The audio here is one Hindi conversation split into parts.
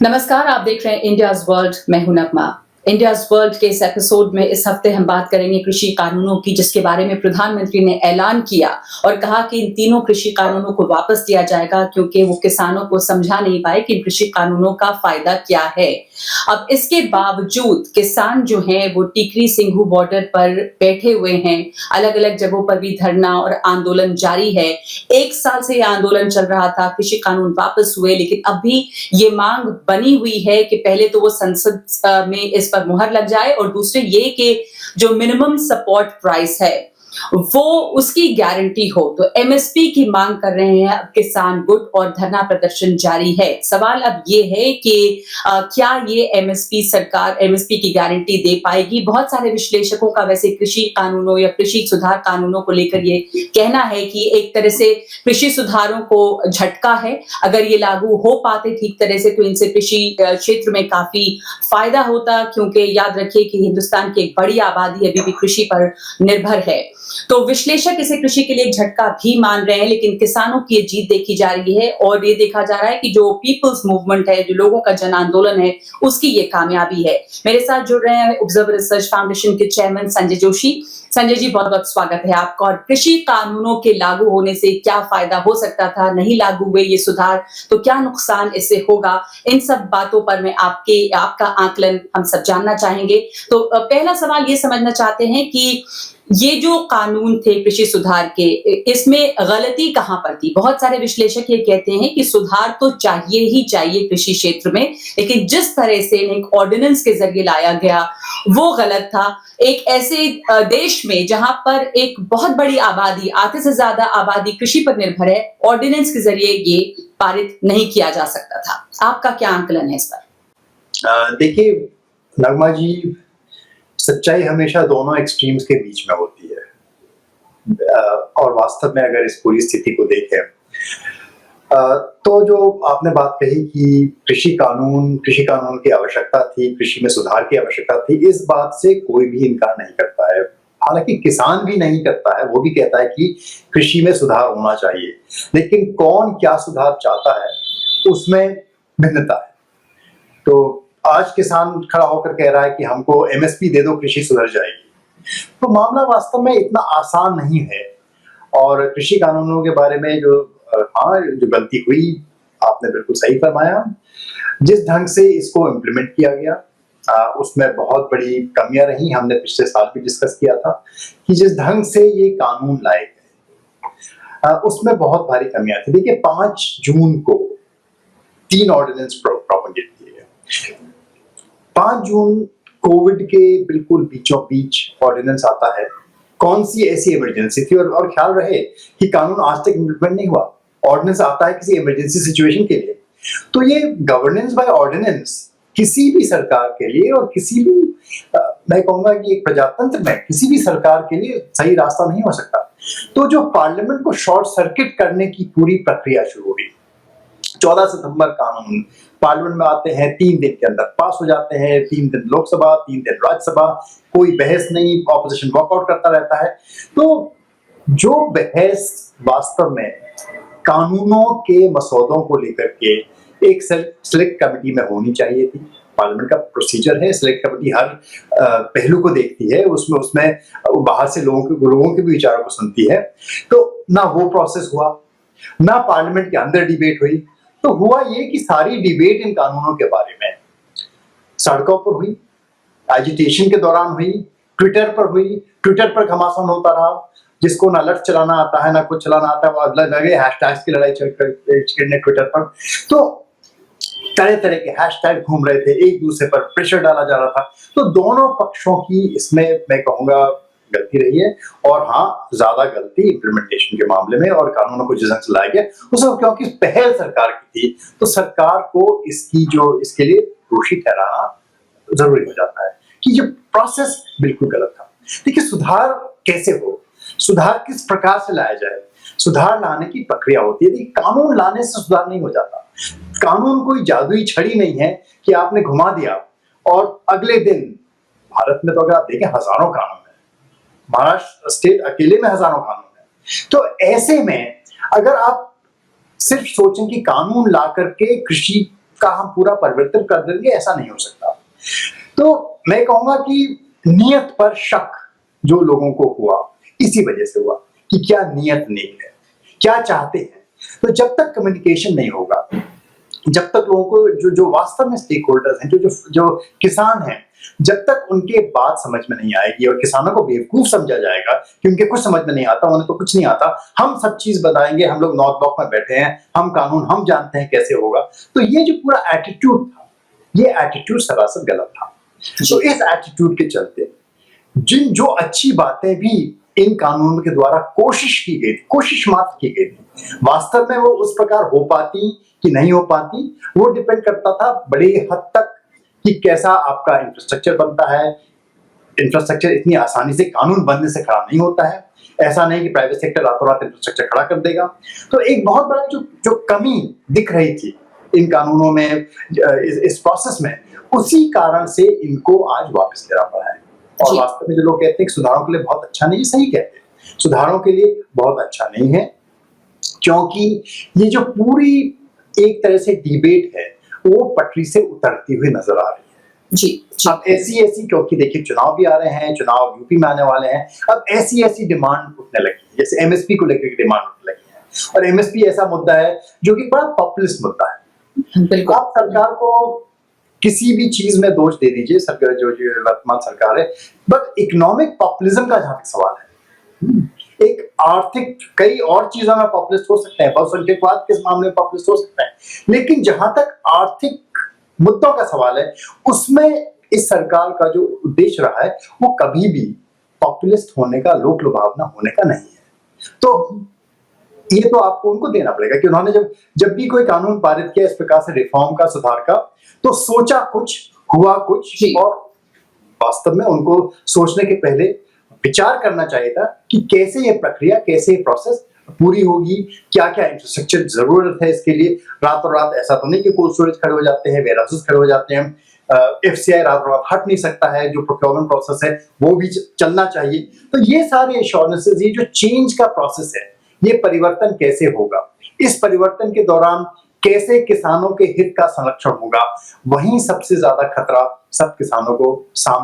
नमस्कार, आप देख रहे हैं इंडियाज वर्ल्ड। मैं हूं नगमा। इंडियाज वर्ल्ड के इस एपिसोड में इस हफ्ते हम बात करेंगे कृषि कानूनों की, जिसके बारे में प्रधानमंत्री ने ऐलान किया और कहा कि इन तीनों कृषि कानूनों को वापस लिया जाएगा क्योंकि वो किसानों को समझा नहीं पाए कि कृषि कानूनों का फायदा क्या है। अब इसके बावजूद किसान जो हैं वो टिकरी सिंघू बॉर्डर पर बैठे हुए हैं। अलग अलग जगहों पर भी धरना और आंदोलन जारी है। 1 साल से यह आंदोलन चल रहा था, कृषि कानून वापस हुए, लेकिन अभी ये मांग बनी हुई है कि पहले तो वो संसद में इस पर मुहर लग जाए और दूसरे ये कि जो मिनिमम सपोर्ट प्राइस है वो उसकी गारंटी हो। तो एमएसपी की मांग कर रहे हैं अब किसान गुट और धरना प्रदर्शन जारी है। सवाल अब ये है कि क्या ये एमएसपी सरकार एमएसपी की गारंटी दे पाएगी। बहुत सारे विश्लेषकों का वैसे कृषि कानूनों या कृषि सुधार कानूनों को लेकर ये कहना है कि एक तरह से कृषि सुधारों को झटका है। अगर ये लागू हो पाते ठीक तरह से तो इनसे कृषि क्षेत्र में काफी फायदा होता, क्योंकि याद रखिए कि हिंदुस्तान की एक बड़ी आबादी अभी भी कृषि पर निर्भर है। तो विश्लेषक इसे कृषि के लिए एक झटका भी मान रहे हैं, लेकिन किसानों की ये जीत देखी जा रही है और ये देखा जा रहा है कि जो पीपल्स मूवमेंट है, जो लोगों का जन आंदोलन है, उसकी ये कामयाबी है। मेरे साथ जुड़ रहे हैं ऑब्जर्वर रिसर्च फाउंडेशन के चेयरमैन संजय जोशी। संजय जी, बहुत बहुत स्वागत है आपका। और कृषि कानूनों के लागू होने से क्या फायदा हो सकता था, नहीं लागू हुए ये सुधार तो क्या नुकसान इससे होगा, इन सब बातों पर मैं आपका आकलन हम सब जानना चाहेंगे। तो पहला सवाल ये समझना चाहते हैं कि ये जो कानून थे कृषि सुधार के, इसमें गलती कहां पर थी। बहुत सारे विश्लेषक ये कहते हैं कि सुधार तो चाहिए ही चाहिए कृषि क्षेत्र में, लेकिन जिस तरह से एक ऑर्डिनेंस के जरिए लाया गया वो गलत था। एक ऐसे देश में जहां पर एक बहुत बड़ी आबादी, आधे से ज्यादा आबादी कृषि पर निर्भर है, ऑर्डिनेंस के जरिए ये पारित नहीं किया जा सकता था। आपका क्या आंकलन है इस पर? देखिए नगमा जी, सच्चाई हमेशा दोनों एक्सट्रीम्स के बीच में होती है। और वास्तव में अगर इस पूरी स्थिति को देखें तो जो आपने बात कही कि कृषि कानून की आवश्यकता थी, कृषि में सुधार की आवश्यकता थी, इस बात से कोई भी इनकार नहीं करता है। हालांकि किसान भी नहीं करता है, वो भी कहता है कि कृषि में सुधार होना चाहिए, लेकिन कौन क्या सुधार चाहता है उसमें भिन्नता है। तो आज किसान खड़ा होकर कह रहा है कि हमको एमएसपी दे दो, कृषि सुधर जाएगी। तो मामला वास्तव में इतना आसान नहीं है। और कृषि कानूनों के बारे में जो गलती हुई, आपने बिल्कुल सही फरमाया। जिस ढंग से इसको इम्प्लीमेंट किया गया उसमें बहुत बड़ी कमियां रही। हमने पिछले साल भी डिस्कस किया था कि जिस ढंग से ये कानून लाए गए उसमें बहुत भारी कमियां थी। देखिए 5 जून को 3 ऑर्डिनेंस प्रोपगेट किए गए। 5 जून कोविड के बिल्कुल बीचों बीच ऑर्डिनेंस आता है। कौन सी ऐसी इमरजेंसी थी, और ख्याल रहे कि कानून आज तक इम्प्लीमेंट नहीं हुआ। ऑर्डिनेंस आता है किसी इमरजेंसी सिचुएशन के लिए। तो ये गवर्नेंस बाय ऑर्डिनेंस किसी भी सरकार के लिए, और किसी भी मैं कहूंगा कि एक प्रजातंत्र में किसी भी सरकार के लिए सही रास्ता नहीं हो सकता। तो जो पार्लियामेंट को शॉर्ट सर्किट करने की पूरी प्रक्रिया शुरू हुई। 14 सितंबर कानून पार्लियामेंट में आते हैं, 3 दिन के अंदर पास हो जाते हैं। 3 दिन लोकसभा, 3 दिन राज्यसभा, कोई बहस नहीं, ऑपोजिशन वॉकआउट करता रहता है। तो जो बहस वास्तव में कानूनों के मसौदों को लेकर के एक सेलेक्ट कमेटी में होनी चाहिए थी। पार्लियामेंट का प्रोसीजर है, सेलेक्ट कमेटी हर पहलू को देखती है, उसमें बाहर से लोगों के भी विचारों को सुनती है। तो ना वो प्रोसेस हुआ, ना पार्लियामेंट के अंदर डिबेट हुई। तो हुआ ये कि सारी डिबेट इन कानूनों के बारे में सड़कों पर हुई, एजिटेशन के दौरान हुई, ट्विटर पर हुई। ट्विटर पर घमासान होता रहा। जिसको ना लफ्ज चलाना आता है ना कुछ चलाना आता है, वो लगे हैशटैग्स की लड़ाई छेड़ने ट्विटर पर। तो तरह तरह के हैशटैग घूम रहे थे, एक दूसरे पर प्रेशर डाला जा रहा था। तो दोनों पक्षों की इसमें मैं कहूंगा गलती रही है। और हाँ, ज्यादा गलती इम्प्लीमेंटेशन के मामले में, और कानूनों को जिस ढंग से लाया गया उसमें, क्योंकि पहल सरकार की थी तो सरकार को इसके लिए दोषी ठहराना जरूरी हो जाता है कि ये प्रोसेस बिल्कुल गलत था। देखिए सुधार कैसे हो, सुधार किस प्रकार से लाया जाए, सुधार लाने की प्रक्रिया होती है। देखिए कानून लाने से सुधार नहीं हो जाता। कानून कोई जादुई छड़ी नहीं है कि आपने घुमा दिया और अगले दिन, भारत में तो अगर आप देखें हजारों कानून है, महाराष्ट्र स्टेट अकेले में हजारों कानून है। तो ऐसे में अगर आप सिर्फ सोचें कि कानून ला करके कृषि का हम पूरा परिवर्तन कर देंगे, ऐसा नहीं हो सकता। तो मैं कहूंगा कि नियत पर शक जो लोगों को हुआ, इसी वजह से हुआ कि क्या नियत नेक है, क्या चाहते हैं। तो जब तक कम्युनिकेशन नहीं होगा, जब तक लोगों को जो वास्तव में स्टेक होल्डर्स हैं, जो किसान हैं, जब तक उनके बात समझ में नहीं आएगी और किसानों को बेवकूफ समझा जाएगा कि उनके कुछ समझ में नहीं आता, उन्हें तो कुछ नहीं आता, हम सब चीज बताएंगे, हम लोग नॉर्थ ब्लॉक में बैठे हैं, हम कानून हम जानते हैं कैसे होगा। तो ये जो पूरा एटीट्यूड था, ये एटीट्यूड सरासर गलत था। तो इस एटीट्यूड के चलते जो अच्छी बातें भी इन कानूनों के द्वारा कोशिश की गई थी, कोशिश मात्र की गई थी, वास्तव में वो उस प्रकार हो पाती कि नहीं हो पाती, वो डिपेंड करता था बड़ी हद तक कि कैसा आपका इंफ्रास्ट्रक्चर बनता है। इंफ्रास्ट्रक्चर इतनी आसानी से कानून बनने से खड़ा नहीं होता है, ऐसा नहीं कि प्राइवेट सेक्टर रातों रात इंफ्रास्ट्रक्चर खड़ा कर देगा। तो एक बहुत बड़ा जो कमी दिख रही थी इन कानूनों में, इस प्रोसेस में, उसी कारण से इनको आज वापस लेना पड़ा है। और वास्तव में जो लोग कहते हैं कि सुधारों के लिए बहुत अच्छा नहीं है, सही कहते हैं, सुधारों के लिए बहुत अच्छा नहीं है, क्योंकि ये जो पूरी एक तरह से डिबेट है वो पटरी से उतरती हुई नजर आ रही है। जी। अब ऐसी क्योंकि देखिए चुनाव भी आ रहे हैं, चुनाव यूपी में आने वाले हैं, अब ऐसी डिमांड उठने लगी है, जैसे एमएसपी को लेकर की डिमांड उठने लगी है। और एमएसपी ऐसा मुद्दा है जो कि बड़ा पॉपुलिस्ट मुद्दा है। आप सरकार को किसी भी चीज में दोष दे दीजिए, सरकार जो वर्तमान सरकार है, बट इकोनॉमिक पॉपुलिज्म का जहां तक सवाल है, एक आर्थिक कई और चीजों में पॉपुलिस्ट हो सकते हैं, बहुसंख्यकवाद के मामले में पॉपुलिस्ट हो सकते हैं, लेकिन जहां तक आर्थिक मुद्दों का सवाल है, उसमें इस सरकार का जो उद्देश्य रहा है वो कभी भी पॉपुलिस्ट होने का, लोक लुभावना होने का नहीं है। तो ये तो आपको उनको देना पड़ेगा कि उन्होंने जब भी कोई कानून पारित किया इस प्रकार से रिफॉर्म का, सुधार का, तो सोचा कुछ, हुआ कुछ, और वास्तव में उनको सोचने के पहले विचार करना चाहिए था कि कैसे ये प्रक्रिया, कैसे ये प्रोसेस पूरी होगी, क्या क्या इंफ्रास्ट्रक्चर जरूरत है इसके लिए। रातों रात ऐसा तो नहीं कि कोल्ड स्टोरेज खड़े हो जाते हैं, वेयरहाउसेस खड़े हो जाते हैं, एफसीआई रातों रात हट नहीं सकता है, जो प्रोक्योरमेंट प्रोसेस है वो भी चलना चाहिए। तो ये सारे एश्योरेंसेस, ये जो चेंज का प्रोसेस है, ये परिवर्तन कैसे होगा, इस परिवर्तन के दौरान कैसे किसानों के हित का संरक्षण होगा, वहीं सबसे ज्यादा खतरा सब किसानों को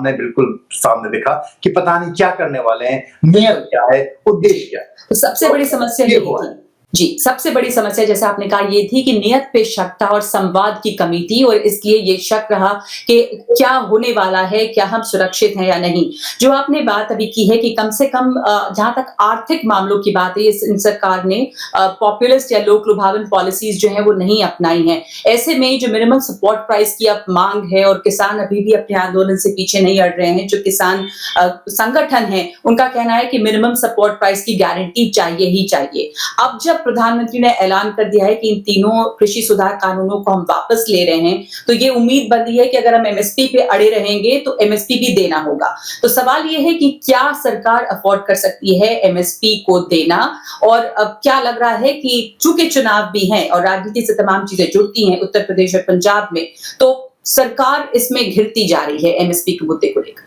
बिल्कुल सामने दिखा कि पता नहीं क्या करने वाले हैं, नियत क्या है, उद्देश्य क्या है। तो सबसे बड़ी समस्या ये थी जी, सबसे बड़ी समस्या जैसे आपने कहा ये थी कि नियत पे शक था और संवाद की कमी थी, और इसलिए ये शक रहा कि क्या होने वाला है, क्या हम सुरक्षित हैं या नहीं। जो आपने बात अभी की है कि कम से कम जहां तक आर्थिक मामलों की बात है, इन सरकार ने पॉपुलिस्ट या लोक लुभावन पॉलिसीज जो है वो नहीं अपनाई हैं। ऐसे में जो मिनिमम सपोर्ट प्राइस की अब मांग है, और किसान अभी भी अपने आंदोलन से पीछे नहीं हट रहे हैं, जो किसान संगठन है उनका कहना है कि मिनिमम सपोर्ट प्राइस की गारंटी चाहिए ही चाहिए। अब जब प्रधानमंत्री ने ऐलान कर दिया है कि इन तीनों कृषि सुधार कानूनों को हम वापस ले रहे हैं, तो ये उम्मीद बन रही है कि अगर हम एमएसपी पे अड़े रहेंगे तो एमएसपी भी देना होगा। तो सवाल ये है कि क्या सरकार अफोर्ड कर सकती है एमएसपी को देना, और अब क्या लग रहा है कि चूंकि चुनाव भी हैं और राजनीति से तमाम चीजें जुड़ती हैं उत्तर प्रदेश और पंजाब में, तो सरकार इसमें घिरती जा रही है एमएसपी के मुद्दे को लेकर।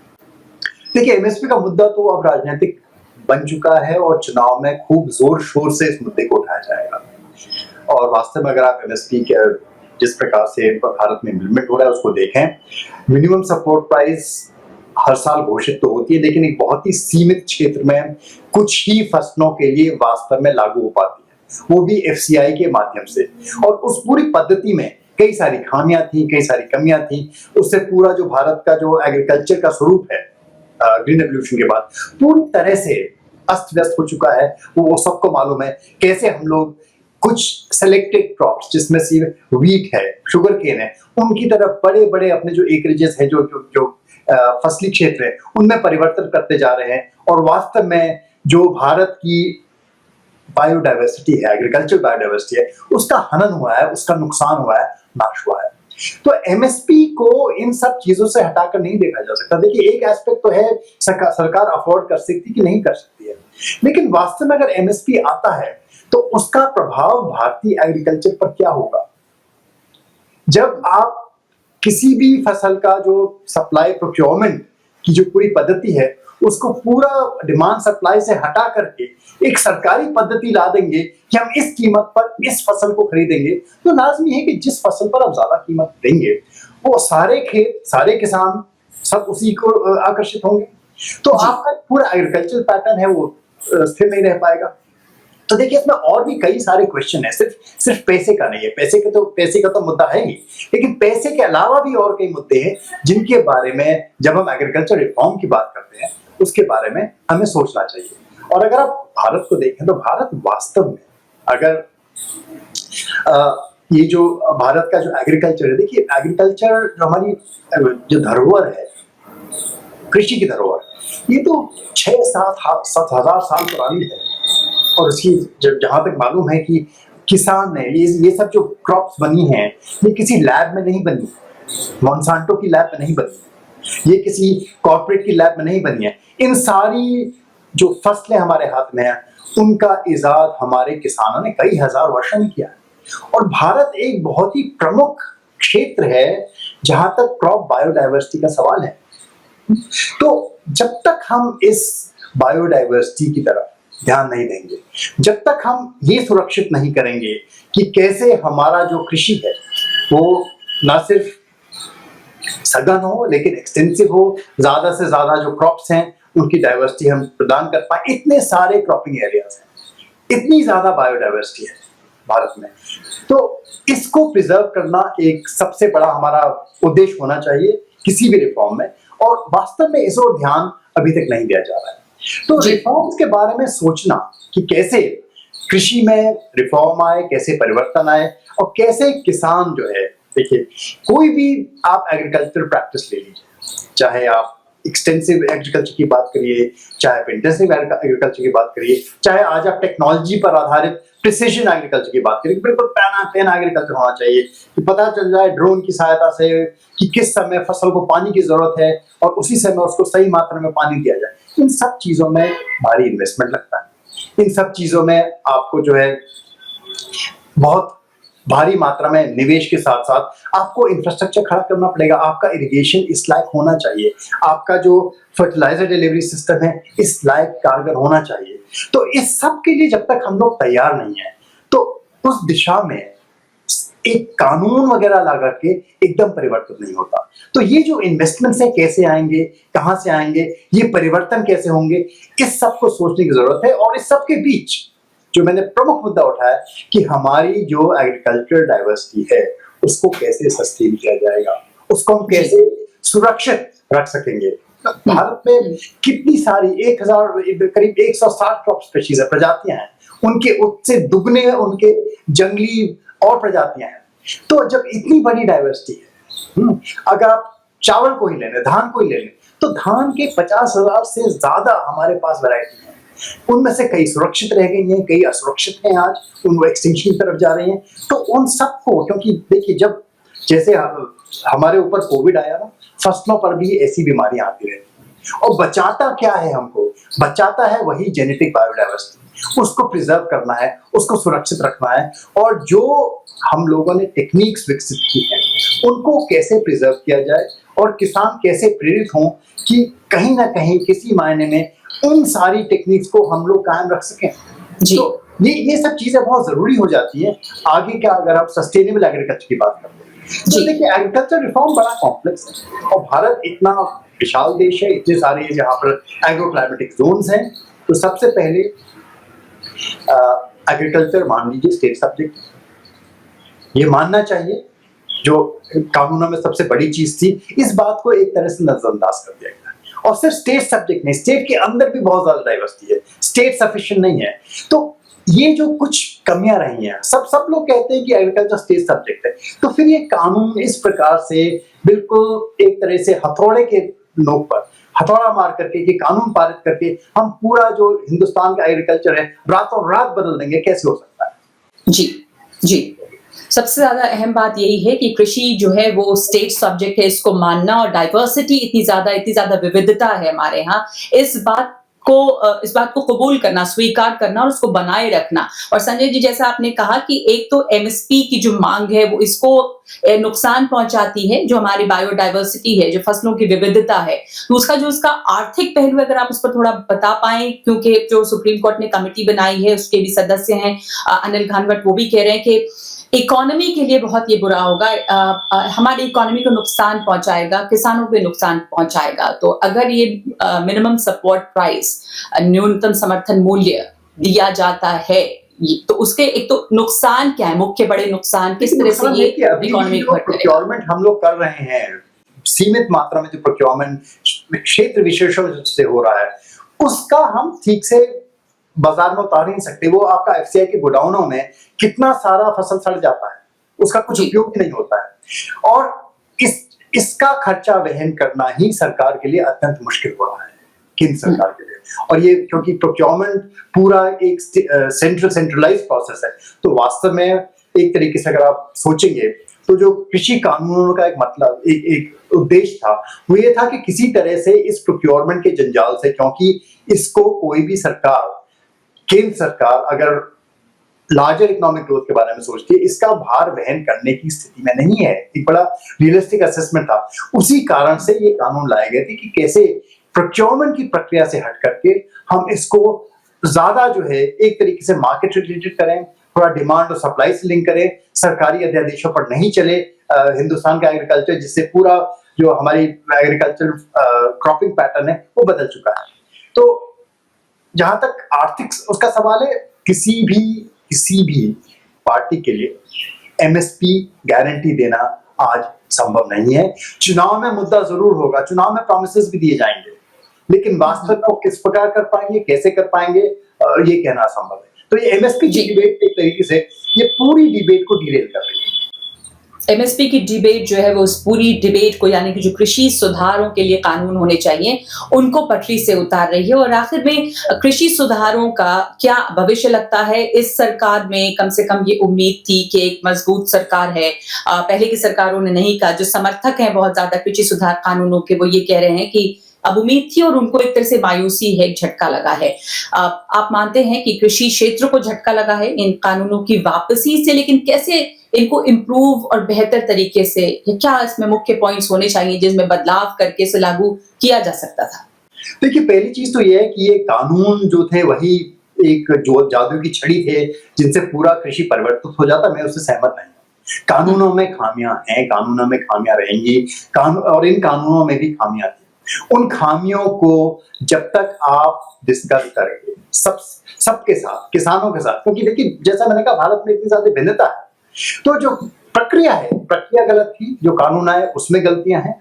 देखिए, एमएसपी का मुद्दा तो अब राजनीतिक बन चुका है और चुनाव में खूब जोर शोर से इस मुद्दे को उठाया जाएगा। और वास्तव में अगर आप एमएसपी के जिस प्रकार से भारत में इम्प्लीमेंट हो रहा है उसको देखें, मिनिमम सपोर्ट प्राइस हर साल घोषित तो होती है, लेकिन एक बहुत ही सीमित क्षेत्र में कुछ ही फसलों के लिए वास्तव में लागू हो पाती है, वो भी एफसीआई के माध्यम से। और उस पूरी पद्धति में कई सारी खामियां थी, कई सारी कमियां थी। उससे पूरा जो भारत का जो एग्रीकल्चर का स्वरूप है ग्रीन रेवोल्यूशन के बाद पूरी तरह से अस्त व्यस्त हो चुका है। वो सबको मालूम है कैसे हम लोग कुछ सेलेक्टेड क्रॉप्स, जिसमें सिर्फ व्हीट है, शुगर केन है, उनकी तरफ बड़े बड़े अपने जो एकरेजेस है, जो फसली क्षेत्र है, उनमें परिवर्तन करते जा रहे हैं। और वास्तव में जो भारत की बायोडाइवर्सिटी है, एग्रीकल्चर बायोडाइवर्सिटी है, उसका हनन हुआ है, उसका नुकसान हुआ है, नाश हुआ है। तो एमएसपी को इन सब चीजों से हटाकर नहीं देखा जा सकता। देखिए, एक एस्पेक्ट तो है सरकार अफोर्ड कर सकती कि नहीं कर सकती है, लेकिन वास्तव में अगर एमएसपी आता है तो उसका प्रभाव भारतीय एग्रीकल्चर पर क्या होगा। जब आप किसी भी फसल का जो सप्लाई प्रोक्योरमेंट की जो पूरी पद्धति है उसको पूरा डिमांड सप्लाई से हटा करके एक सरकारी पद्धति ला देंगे कि हम इस कीमत पर इस फसल को खरीदेंगे, तो लाजमी है कि जिस फसल पर आप ज्यादा कीमत देंगे वो सारे खेत, सारे किसान सब उसी को आकर्षित होंगे, तो आपका पूरा एग्रीकल्चर पैटर्न है वो स्थिर नहीं रह पाएगा। तो देखिए इसमें और भी कई सारे क्वेश्चन है, सिर्फ पैसे का नहीं है, पैसे का तो मुद्दा है ही, लेकिन पैसे के अलावा भी और कई मुद्दे हैं जिनके बारे में जब हम एग्रीकल्चर रिफॉर्म की बात करते हैं उसके बारे में हमें सोचना चाहिए। और अगर आप भारत को देखें तो भारत वास्तव में अगर ये जो भारत का जो एग्रीकल्चर है, देखिए एग्रीकल्चर जो हमारी जो धरोहर है, कृषि की धरोहर, ये तो 6-7 हजार साल पुरानी है। और उसकी जहां तक मालूम है कि किसान ने ये सब जो क्रॉप्स बनी हैं ये किसी लैब में नहीं बनी, मॉन्सांटो की लैब में नहीं बनी, ये किसी कॉर्पोरेट की लैब में नहीं बनी है। इन सारी जो फसलें हमारे हाथ में है उनका इजाद हमारे किसानों ने कई हजार वर्षों में किया है। और भारत एक बहुत ही प्रमुख क्षेत्र है जहां तक क्रॉप बायोडाइवर्सिटी का सवाल है। तो जब तक हम इस बायोडाइवर्सिटी की तरफ ध्यान नहीं देंगे, जब तक हम ये सुरक्षित नहीं करेंगे कि कैसे हमारा जो कृषि है वो ना सिर्फ सघन हो लेकिन एक्सटेंसिव हो, ज्यादा से ज्यादा जो क्रॉप्स हैं उनकी डाइवर्सिटी हम प्रदान कर पाए। इतने सारे क्रॉपिंग एरियाज हैं, इतनी ज्यादा बायोडाइवर्सिटी है भारत में, तो इसको प्रिजर्व करना एक सबसे बड़ा हमारा उद्देश्य होना चाहिए किसी भी रिफॉर्म में, और वास्तव में इस ओर ध्यान अभी तक नहीं दिया जा रहा है। तो रिफॉर्म्स के बारे में सोचना कि कैसे कृषि में रिफॉर्म आए, कैसे परिवर्तन आए, और कैसे किसान जो है, देखिए कोई भी आप एग्रीकल्चर प्रैक्टिस ले लीजिए, चाहे आप एक्सटेंसिव एग्रीकल्चर की बात करिए, चाहे आप इंटेंसिव एग्रीकल्चर की बात करिए, चाहे आज आप टेक्नोलॉजी पर आधारित प्रिसिजन एग्रीकल्चर की बात करिए, बिल्कुल पैन एग्रीकल्चर होना चाहिए कि पता चल जाए ड्रोन की सहायता से कि किस समय फसल को पानी की जरूरत है और उसी समय उसको सही मात्रा में पानी दिया जाए। इन सब चीजों में भारी इन्वेस्टमेंट लगता है, इन सब चीजों में आपको जो है बहुत भारी मात्रा में निवेश के साथ साथ आपको इंफ्रास्ट्रक्चर खड़ा करना पड़ेगा, आपका इरिगेशन इस लायक होना चाहिए, आपका जो फर्टिलाइजर डिलीवरी सिस्टम है इस लायक कारगर होना चाहिए। तो इस सब के लिए जब तक हम लोग तैयार नहीं है तो उस दिशा में एक कानून वगैरह ला करके एकदम परिवर्तन नहीं होता। तो ये जो इन्वेस्टमेंट्स हैं कैसे आएंगे, कहां से आएंगे, ये परिवर्तन कैसे होंगे, इस सब को सोचने की जरूरत है। और इस सब के बीच जो मैंने प्रमुख मुद्दा उठाया कि हमारी जो एग्रीकल्चर डाइवर्सिटी है उसको कैसे सस्टेन किया जाएगा, उसको हम कैसे सुरक्षित रख सकेंगे। भारत में कितनी सारी करीब 160 क्रॉप स्पीशीज है, प्रजातियां हैं, उनके उससे दुगने उनके जंगली और प्रजातियां हैं। तो जब इतनी बड़ी डाइवर्सिटी है, अगर आप चावल को ही ले लें, धान को ही ले लें, तो धान के 50,000 से ज्यादा हमारे पास वैरायटी है। उनमें से कई सुरक्षित रह गई हैं, कई असुरक्षित हैं, आज उन एक्सटिंक्शन की तरफ जा रही हैं। तो उन सबको, क्योंकि देखिए जब जैसे हमारे ऊपर कोविड आया ना, फसलों पर भी ऐसी बीमारियां आती रहती, और बचाता क्या है हमको, बचाता है वही जेनेटिक बायोडाइवर्सिटी, उसको प्रिजर्व करना है, उसको सुरक्षित रखना है। और जो हम लोगों ने टेक्निक्स विकसित की हैं उनको कैसे प्रिजर्व किया जाए और किसान कैसे प्रेरित हों कि कहीं ना कहीं किसी मायने में उन सारी टेक्निक्स को हम लोग कायम रख सकें। तो ये सब चीजें बहुत जरूरी हो जाती हैं आगे क्या, अगर आप सस्टेनेबल एग्रीकल्चर की बात करते हैं। तो देखिए एग्रीकल्चर रिफॉर्म बड़ा कॉम्प्लेक्स है, और भारत इतना विशाल देश है, इतने सारे जहाँ पर एग्रो क्लाइमेटिक जोन्स हैं। तो सबसे पहले एग्रीकल्चर मान लीजिए स्टेट सब्जेक्ट, ये मानना चाहिए, जो कानूनों में सबसे बड़ी चीज थी, इस बात को एक तरह से नजरअंदाज कर दिया गया। और सिर्फ स्टेट सब्जेक्ट नहीं, स्टेट के अंदर भी बहुत ज्यादा डाइवर्सिटी है, स्टेट सफिशिएंट नहीं है। तो ये जो कुछ कमियां रही हैं, सब लोग कहते हैं कि एग्रीकल्चर स्टेट सब्जेक्ट है, तो फिर ये कानून इस प्रकार से बिल्कुल एक तरह से हथौड़े के नोक पर हथौड़ा मार करके कि कानून पारित करके हम पूरा जो हिंदुस्तान का एग्रीकल्चर है रातों रात बदल देंगे, कैसे हो सकता है? जी सबसे ज्यादा अहम बात यही है कि कृषि जो है वो स्टेट सब्जेक्ट है, इसको मानना, और डाइवर्सिटी इतनी ज्यादा विविधता है हमारे यहाँ, इस बात को कबूल करना, स्वीकार करना और उसको बनाए रखना। और संजय जी, जैसा आपने कहा कि एक तो एमएसपी की जो मांग है वो इसको नुकसान पहुंचाती है, जो हमारी बायोडाइवर्सिटी है, जो फसलों की विविधता है, तो उसका आर्थिक पहलू अगर आप उस पर थोड़ा बता पाएं, क्योंकि जो सुप्रीम कोर्ट ने कमेटी बनाई है उसके भी सदस्य हैं अनिल घनवट, वो भी कह रहे हैं कि इकोनॉमी के लिए बहुत ये बुरा होगा, हमारी इकोनॉमी को नुकसान पहुंचाएगा, किसानों को नुकसान पहुंचाएगा। तो अगर ये मिनिमम सपोर्ट प्राइस, न्यूनतम समर्थन मूल्य दिया जाता है, तो उसके एक तो नुकसान क्या है, मुख्य बड़े नुकसान किस तरह से ये इकोनॉमी को हर्ट करेगा? प्रोक्योरमेंट हम लोग कर रहे हैं, सीमित मात्रा में जो प्रोक्योरमेंट क्षेत्र विशेषों से हो रहा है, उसका हम ठीक से बाजार में उतार नहीं सकते। वो आपका एफसीआई के गोडाउनों में कितना सारा फसल सड़ जाता है, उसका कुछ उपयोग भी नहीं होता है, और इसका खर्चा वहन करना ही सरकार के लिए अत्यंत मुश्किल हो रहा है, केंद्र सरकार के लिए। और ये क्योंकि प्रोक्योरमेंट पूरा एक सेंट्रलाइज प्रोसेस है, तो वास्तव में एक तरीके से अगर आप सोचेंगे तो जो कृषि कानूनों का एक मतलब एक उद्देश्य था, वो ये था कि किसी तरह से इस प्रोक्योरमेंट के जंजाल से, क्योंकि इसको कोई भी सरकार, केंद्र सरकार अगर लार्जर इकोनॉमिक ग्रोथ के बारे में सोचती है, इसका भार वहन करने की स्थिति में नहीं है। एक बड़ा रियलिस्टिक असेसमेंट था, उसी कारण से ये कानून लाए गए थे कि कैसे प्रोक्योरमेंट की प्रक्रिया से हट करके हम इसको ज्यादा जो है एक तरीके से मार्केट रिलेटेड करें, थोड़ा डिमांड और सप्लाई से लिंक करें, सरकारी अध्यादेशों पर नहीं चले हिंदुस्तान का एग्रीकल्चर, जिससे पूरा जो हमारी एग्रीकल्चर क्रॉपिंग पैटर्न है वो बदल चुका है। तो जहां तक आर्थिक उसका सवाल है, किसी भी पार्टी के लिए एमएसपी गारंटी देना आज संभव नहीं है। चुनाव में मुद्दा जरूर होगा, चुनाव में प्रॉमिसेस भी दिए जाएंगे, लेकिन वास्तव में किस प्रकार कर पाएंगे, कैसे कर पाएंगे, ये कहना असंभव है। तो ये एमएसपी की डिबेट एक तरीके से ये पूरी डिबेट को डिरेल कर रही है। एमएसपी की डिबेट जो है वो उस पूरी डिबेट को, यानी कि जो कृषि सुधारों के लिए कानून होने चाहिए, उनको पटरी से उतार रही है। और आखिर में कृषि सुधारों का क्या भविष्य लगता है? इस सरकार में कम से कम ये उम्मीद थी कि एक मजबूत सरकार है, पहले की सरकारों ने नहीं कहा। जो समर्थक हैं बहुत ज्यादा कृषि सुधार कानूनों के, वो ये कह रहे हैं कि अब उम्मीद थी और उनको एक तरह से मायूसी है, झटका लगा है। आप मानते हैं कि कृषि क्षेत्र को झटका लगा है इन कानूनों की वापसी से, लेकिन कैसे इनको इम्प्रूव और बेहतर तरीके से, क्या इसमें मुख्य पॉइंट्स होने चाहिए जिसमें बदलाव करके इसे लागू किया जा सकता था? देखिए, पहली चीज तो ये है कि ये कानून जो थे वही एक जो जादू की छड़ी थे जिनसे पूरा कृषि परिवर्तित हो जाता, मैं उससे सहमत नहीं हूं। कानूनों में खामियां हैं, कानूनों में खामियां रहेंगी, और इन कानूनों में भी खामियां थी। उन खामियों को जब तक आप डिस्कस करेंगे सबके साथ, किसानों के साथ, क्योंकि देखिए जैसा मैंने कहा भारत में इतनी ज्यादा भिन्नता है, तो जो प्रक्रिया है, प्रक्रिया गलत थी, जो कानून आए उसमें गलतियां हैं,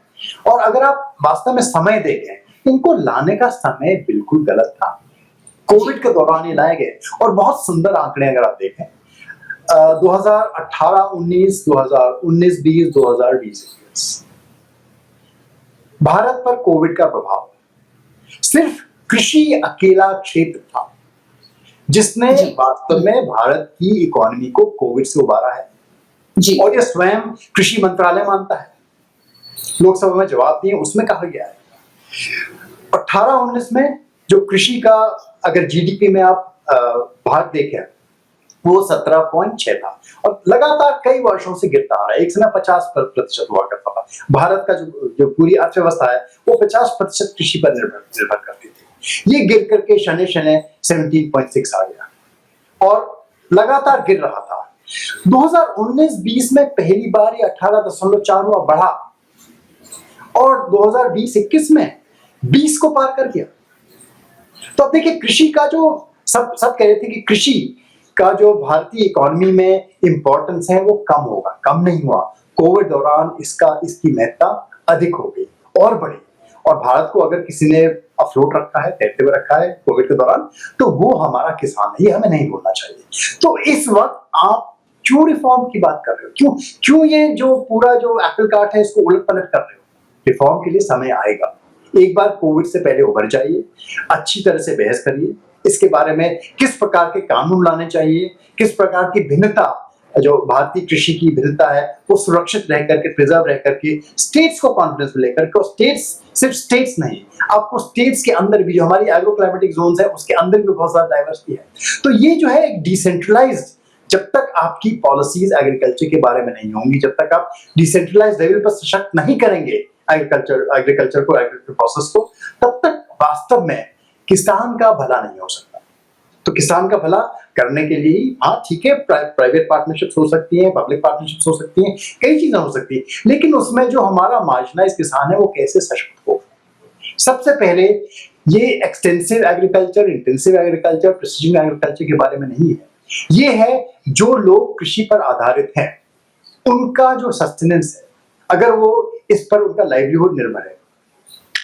और अगर आप वास्तव में समय देखें, इनको लाने का समय बिल्कुल गलत था। कोविड के दौरान ये लाए गए, और बहुत सुंदर आंकड़े अगर आप देखें 2018, 19, 2019, 20, 2020 भारत पर कोविड का प्रभाव सिर्फ कृषि अकेला क्षेत्र था जिसने वास्तव में भारत की इकोनॉमी को कोविड से उबारा है जी। और ये स्वयं कृषि मंत्रालय मानता है, लोकसभा में जवाब दिए, उसमें कहा गया है 18-19 में जो कृषि का अगर जीडीपी में आप भाग देखें वो 17.6 था, और लगातार कई वर्षों से गिरता आ रहा है। एक समय 50% हुआ करता था। भारत का जो पूरी अर्थव्यवस्था है वो 50% कृषि पर निर्भर करती थी। ये गिर करके शने 17.6 आ गया और लगातार गिर रहा था। 2019-20 में पहली बार ये 18.4 हुआ, बढ़ा, और 2020-21 में 20 को पार कर गया। तो अब देखिए, कृषि का जो सब कह रहे थे कि कृषि का जो भारतीय इकोनॉमी में इंपॉर्टेंस है वो कम होगा, कम नहीं हुआ। कोविड दौरान इसकी महत्ता अधिक हो गई और बढ़ी, और भारत को अगर किसी ने अफलोट रखा है, तैरते हुए रखा है कोविड के दौरान, तो वो हमारा किसान है। ये हमें नहीं भूलना चाहिए। तो इस वक्त आप क्यों रिफॉर्म की बात कर रहे हो? क्यों ये जो पूरा जो एप्पल कार्ट है इसको उलट पलट कर रहे हो? रिफॉर्म के लिए समय आएगा। एक बार कोविड से पहले उभर जाइए, अच्छी तरह से बहस करिए इसके बारे में, किस प्रकार के कानून लाने चाहिए, किस प्रकार की भिन्नता, जो भारतीय कृषि की भिन्नता है वो सुरक्षित रह करके, प्रिजर्व रह करके, स्टेट्स को कॉन्फिडेंस में लेकर के, और स्टेट्स सिर्फ स्टेट्स नहीं, आपको स्टेट्स के अंदर भी जो हमारी एग्रो क्लाइमेटिक जोन्स है उसके अंदर भी बहुत सारा डाइवर्सिटी है। तो ये जो है एक डिसेंट्रलाइज्ड जब तक आपकी पॉलिसीज एग्रीकल्चर के बारे में नहीं होंगी, जब तक आप डिसेंट्रलाइज लेवल पर सशक्त नहीं करेंगे एग्रीकल्चर प्रोसेस को, तब तक वास्तव में किसान का भला नहीं हो सकता। तो किसान का भला करने के लिए हाँ ठीक है, प्राइवेट पार्टनरशिप्स हो सकती हैं, पब्लिक पार्टनरशिप्स हो सकती हैं, कई चीजें हो सकती हैं, लेकिन उसमें जो हमारा मार्जिनाइज किसान है वो कैसे सशक्त हो। सबसे पहले ये extensive agriculture, intensive agriculture, precision agriculture के बारे में नहीं है। ये है जो लोग कृषि पर आधारित हैं, उनका जो सस्टेनेंस है, अगर वो इस पर उनका लाइवलीहुड निर्भर है,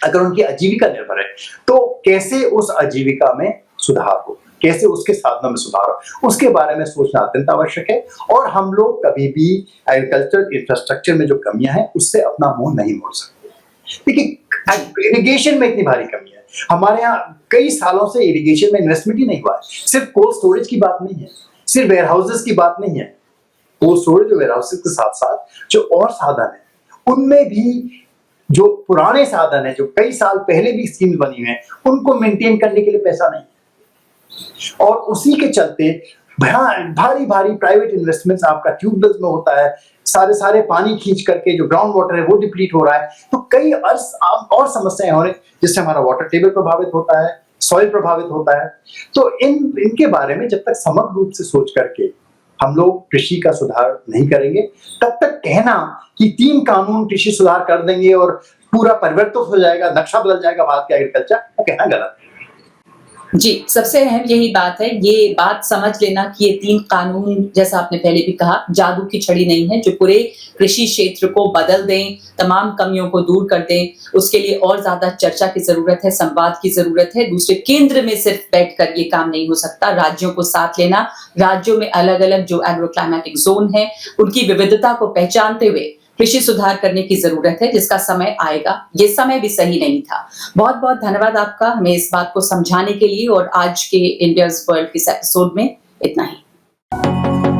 अगर उनकी आजीविका निर्भर है, तो कैसे उस आजीविका में सुधार हो, कैसे उसके साधनों में सुधार हो, उसके बारे में सोचना अत्यंत आवश्यक है। और हम लोग कभी भी एग्रीकल्चर इंफ्रास्ट्रक्चर में जो कमियां हैं उससे अपना मुंह नहीं मोड़ सकते। देखिए, इरिगेशन में इतनी भारी कमी है, हमारे यहाँ कई सालों से इरिगेशन में इन्वेस्टमेंट ही नहीं हुआ है। सिर्फ कोल्ड स्टोरेज की बात नहीं है, सिर्फ वेयर हाउसेज की बात नहीं है। कोल्ड स्टोरेज और वेयर हाउसेज के साथ साथ जो और साधन है, उनमें भी जो पुराने साधन है, जो कई साल पहले भी स्कीम बनी हुई है, उनको मेंटेन करने के लिए पैसा नहीं है। और उसी के चलते भारी भारी प्राइवेट इन्वेस्टमेंट्स आपका ट्यूबवेल्स में होता है, सारे सारे पानी खींच करके जो ग्राउंड वाटर है वो डिप्लीट हो रहा है। तो कई और समस्याएं हो रही, जिससे हमारा वाटर टेबल प्रभावित होता है, सॉइल प्रभावित होता है। तो इनके बारे में जब तक समग्र रूप से सोच करके हम लोग कृषि का सुधार नहीं करेंगे, तब तक कहना कि 3 कानून कृषि सुधार कर देंगे और पूरा परिवर्तन हो जाएगा, नक्शा बदल जाएगा भारत का एग्रीकल्चर, वो कहना गलत है। जी, सबसे अहम यही बात है, ये बात समझ लेना कि ये 3 कानून, जैसा आपने पहले भी कहा, जादू की छड़ी नहीं है जो पूरे कृषि क्षेत्र को बदल दें, तमाम कमियों को दूर कर दें। उसके लिए और ज्यादा चर्चा की जरूरत है, संवाद की जरूरत है। दूसरे केंद्र में सिर्फ बैठकर ये काम नहीं हो सकता, राज्यों को साथ लेना, राज्यों में अलग अलग जो एग्रो क्लाइमेटिक जोन है उनकी विविधता को पहचानते हुए कृषि सुधार करने की जरूरत है, जिसका समय आएगा। ये समय भी सही नहीं था। बहुत बहुत धन्यवाद आपका हमें इस बात को समझाने के लिए। और आज के इंडियाज वर्ल्ड के इस एपिसोड में इतना ही।